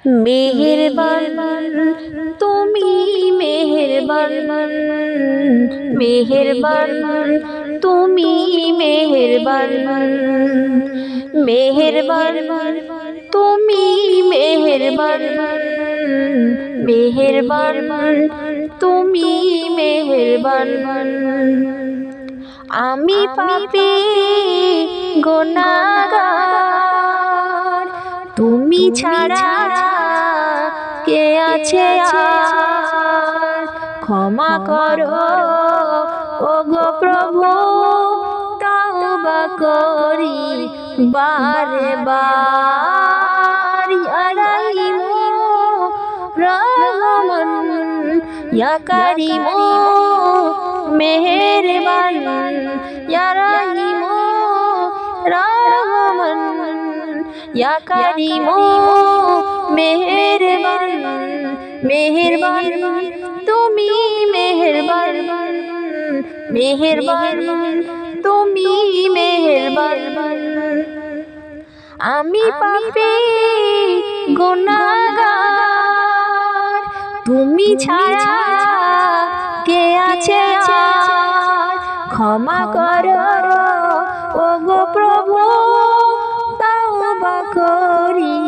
মেহেরবান তুমি মেহেরবান, মেহেরবান তুমি মেহেরবান, মেহেরবান তুমি মেহেরবান, মেহেরবান তুমি মেহেরবান। আমি পাপী গুনাহগার, তুমি ছাড়া কে আছে আর? ক্ষমা করো ওগো প্রভু, তওবা করি বারে বার। ইয়া রাহিমু রহমান, ইয়া কারিমু মেহেরবান, ইয়া রাহিমু রহমান, ইয়া কারিমু মেহেরবান, মেহেরবান তুমি মেহেরবান, মেহেরবান তুমি মেহেরবান। আমি পাপী গুনাহগার, তুমি ছাড়া কে আছে আর? ক্ষমা করো ওগো প্রভু, তওবা করি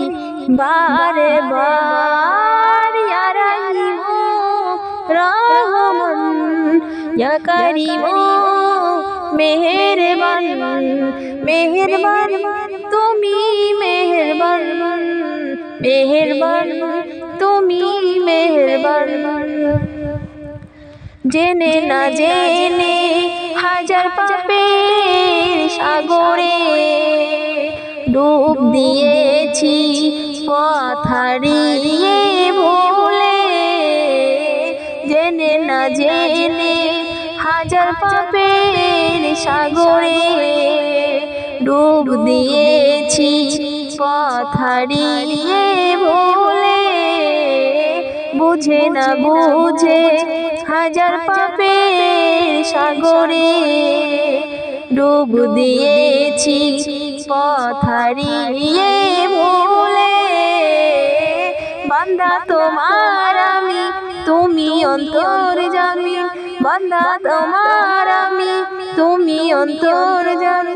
বারে বার। ইয়া রাহিমু রহমান, ইয়া কারিমু মেহেরবান, মেহেরবান তুমি মেহেরবান, মেহেরবান তুমি মেহেরবান। জেনে না জেনে হাজার পাপের সাগরে ডুব দিয়েছি পথ হারিয়ে ভুলে। জেনে না জেনে হাজার পাপের সাগরে ডুব দিয়েছি পথ হারিয়ে ভুলে। বুঝে না বুঝে হাজার পাপের সাগরে ডুব দিয়েছি পথ হারিয়ে ভুলে। বান্দা তোমার আমি, তুমি অন্তর্যামী, বান্দা তোমার আমি, তুমি অন্তর্যামী।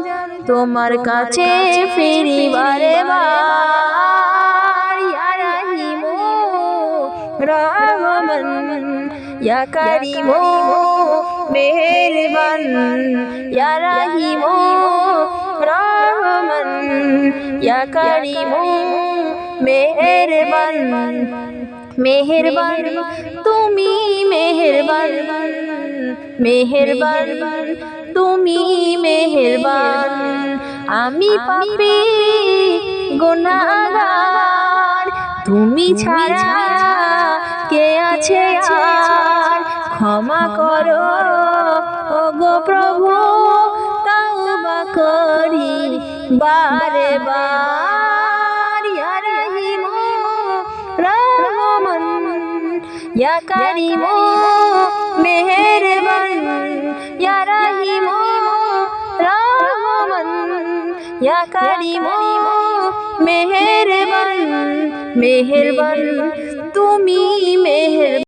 তোমার কাছে ফিরি বারে বার। ইয়া রাহিমু রহমান, ইয়া কারিমু মেহেরবান, ইয়া রাহিমু রহমান, ইয়া কারিমু মেহেরবান, মেহেরবান তুমি মেহেরবান, মেহেরবান তুমি মেহেরবান। আমি পাপী গুনাহগার, তুমি ছাড়া কে আছে আর? ক্ষমা করো ওগো প্রভু, তওবা করি বারে বার। ইয়া রাহিমু রহমান, ইয়া কারিমু মেহেরবান, ইয়া রাহিমু রহমান, ইয়া কারিমু মেহেরবান, মেহেরবান তুমি মেহেরবান।